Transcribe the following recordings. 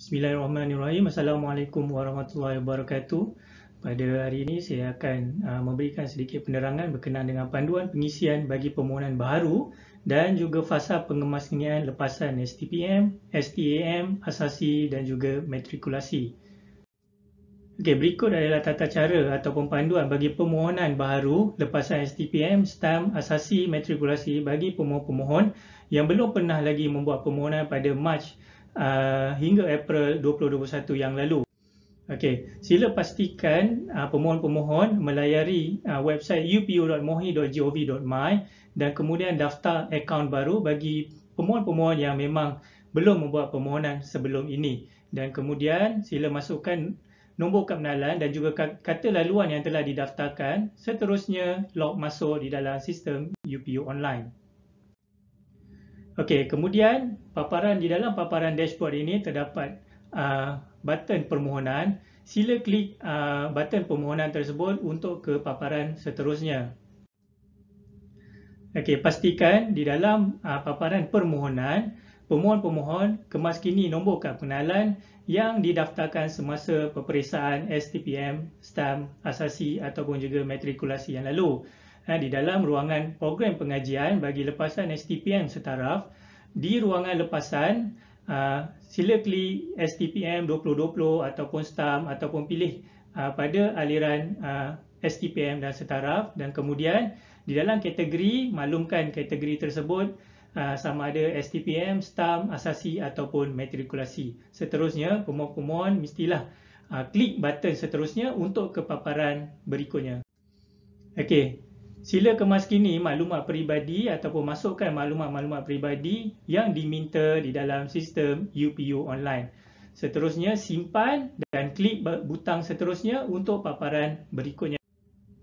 Bismillahirrahmanirrahim. Assalamualaikum warahmatullahi wabarakatuh. Pada hari ini saya akan memberikan sedikit penerangan berkenaan dengan panduan pengisian bagi permohonan baharu dan juga fasa pengemasnian lepasan STPM, STAM, asasi dan juga matrikulasi. Okey, berikut adalah tata cara ataupun panduan bagi permohonan baharu lepasan STPM, STAM, asasi, matrikulasi bagi pemohon-pemohon yang belum pernah lagi membuat permohonan pada Mac hingga April 2021 yang lalu. Okey, sila pastikan pemohon-pemohon melayari website upu.mohi.gov.my dan kemudian daftar akaun baru bagi pemohon-pemohon yang memang belum membuat permohonan sebelum ini. Dan kemudian sila masukkan nombor kad pengenalan dan juga kata laluan yang telah didaftarkan, seterusnya log masuk di dalam sistem UPU online. Okey, kemudian di dalam paparan dashboard ini terdapat button permohonan. Sila klik button permohonan tersebut untuk ke paparan seterusnya. Okey, pastikan di dalam paparan permohonan, pemohon-pemohon kemaskini nombor kad pengenalan yang didaftarkan semasa peperiksaan STPM, STAM, asasi ataupun juga matrikulasi yang lalu. Di dalam ruangan program pengajian bagi lepasan STPM setaraf, di ruangan lepasan, sila klik STPM 2020 ataupun STAM ataupun pilih pada aliran STPM dan setaraf, dan kemudian di dalam kategori, maklumkan kategori tersebut sama ada STPM, STAM, asasi ataupun matrikulasi. Seterusnya, pemohon-pemohon mestilah klik button seterusnya untuk ke paparan berikutnya. Okey, sila kemaskini maklumat peribadi ataupun masukkan maklumat-maklumat peribadi yang diminta di dalam sistem UPU online. Seterusnya, simpan dan klik butang seterusnya untuk paparan berikutnya.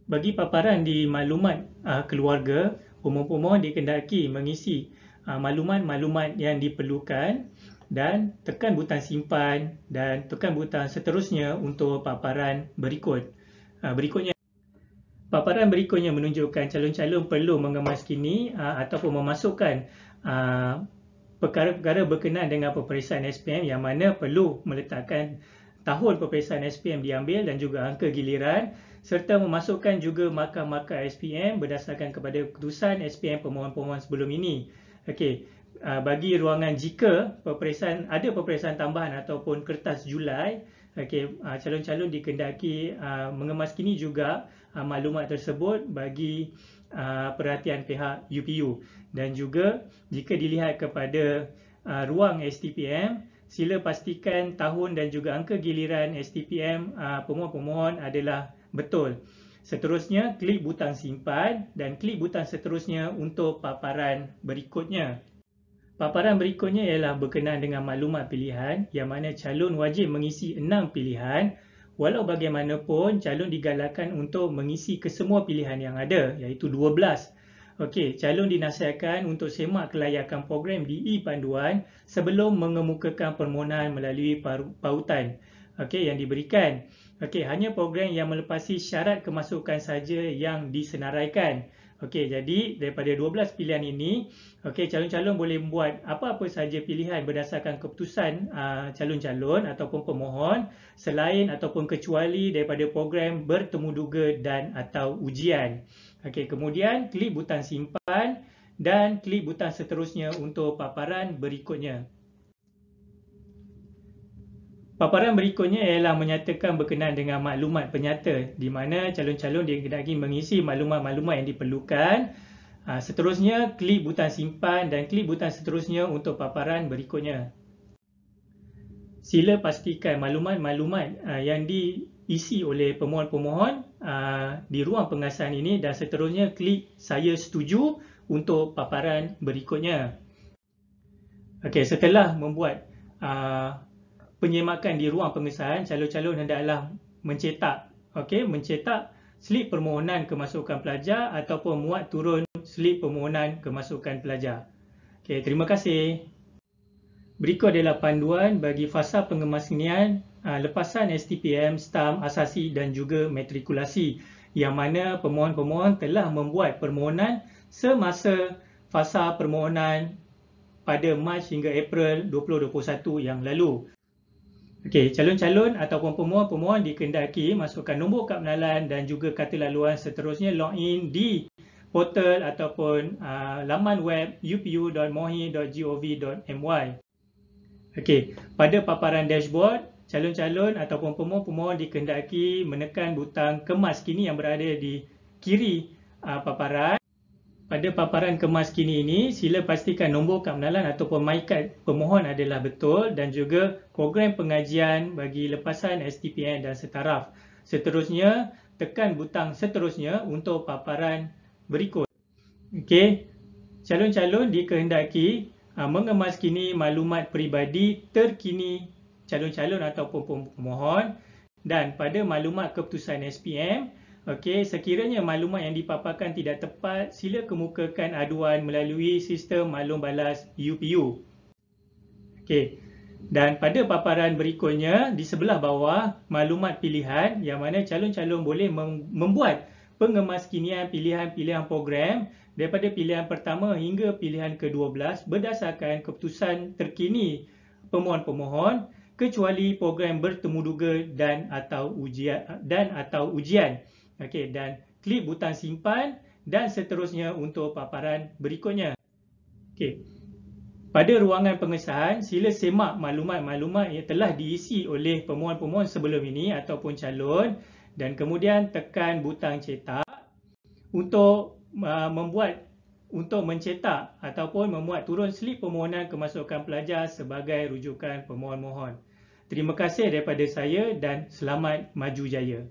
Bagi paparan di maklumat keluarga, pemohon-pemohon dikendaki mengisi maklumat-maklumat yang diperlukan dan tekan butang simpan dan tekan butang seterusnya untuk paparan berikutnya. Paparan berikutnya menunjukkan calon-calon perlu mengemaskini ataupun memasukkan perkara-perkara berkenaan dengan peperiksaan SPM yang mana perlu meletakkan tahun peperiksaan SPM diambil dan juga angka giliran, serta memasukkan juga markah-markah SPM berdasarkan kepada keputusan SPM pemohon-pemohon sebelum ini. Okey, bagi ruangan jika ada peperiksaan tambahan ataupun kertas Julai, okey, calon-calon dikendaki mengemaskini juga maklumat tersebut bagi perhatian pihak UPU. Dan juga jika dilihat kepada ruang STPM, sila pastikan tahun dan juga angka giliran STPM pemohon-pemohon adalah betul. Seterusnya, klik butang simpan dan klik butang seterusnya untuk paparan berikutnya. Paparan berikutnya ialah berkenaan dengan maklumat pilihan yang mana calon wajib mengisi 6 pilihan. Walau bagaimanapun, calon digalakkan untuk mengisi kesemua pilihan yang ada, iaitu 12. Okey, calon dinasihatkan untuk semak kelayakan program di e-panduan sebelum mengemukakan permohonan melalui pautan yang diberikan. Okey, hanya program yang melepasi syarat kemasukan saja yang disenaraikan. Okey, jadi daripada 12 pilihan ini, calon-calon boleh membuat apa-apa saja pilihan berdasarkan keputusan calon-calon ataupun pemohon selain ataupun kecuali daripada program bertemu duga dan atau ujian. Okey, kemudian klik butang simpan dan klik butang seterusnya untuk paparan berikutnya. Paparan berikutnya ialah menyatakan berkenaan dengan maklumat penyata di mana calon-calon dikendaki mengisi maklumat-maklumat yang diperlukan. Seterusnya, klik butang simpan dan klik butang seterusnya untuk paparan berikutnya. Sila pastikan maklumat-maklumat yang diisi oleh pemohon-pemohon di ruang pengasahan ini dan seterusnya klik saya setuju untuk paparan berikutnya. Okey, setelah membuat penyemakan di ruang pengesahan, calon-calon hendaklah mencetak slip permohonan kemasukan pelajar ataupun muat turun slip permohonan kemasukan pelajar. Okey, terima kasih. Berikut adalah panduan bagi fasa pengemasnian lepasan STPM, STAM, asasi dan juga matrikulasi yang mana pemohon-pemohon telah membuat permohonan semasa fasa permohonan pada Mac hingga April 2021 yang lalu. Okey, calon-calon ataupun pemohon-pemohon dikehendaki masukkan nombor kad pengenalan dan juga kata laluan seterusnya login di portal ataupun laman web upu.mohi.gov.my. Okey, pada paparan dashboard, calon-calon ataupun pemohon-pemohon dikehendaki menekan butang kemas kini yang berada di kiri paparan. Pada paparan kemas kini ini, sila pastikan nombor kad pengenalan ataupun MyKad pemohon adalah betul dan juga program pengajian bagi lepasan STPN dan setaraf. Seterusnya, tekan butang seterusnya untuk paparan berikut. Okey, calon-calon dikehendaki mengemas kini maklumat peribadi terkini calon-calon ataupun pemohon dan pada maklumat keputusan SPM, okey, sekiranya maklumat yang dipaparkan tidak tepat, sila kemukakan aduan melalui sistem maklum balas UPU. Okey. Dan pada paparan berikutnya, di sebelah bawah, maklumat pilihan yang mana calon-calon boleh membuat pengemaskinian pilihan-pilihan program daripada pilihan pertama hingga pilihan ke-12 berdasarkan keputusan terkini pemohon-pemohon kecuali program bertemu duga dan atau ujian. Okey, dan klik butang simpan dan seterusnya untuk paparan berikutnya. Okey. Pada ruangan pengesahan, sila semak maklumat-maklumat yang telah diisi oleh pemohon-pemohon sebelum ini ataupun calon dan kemudian tekan butang cetak untuk mencetak ataupun memuat turun slip permohonan kemasukan pelajar sebagai rujukan pemohon-mohon. Terima kasih daripada saya dan selamat maju jaya.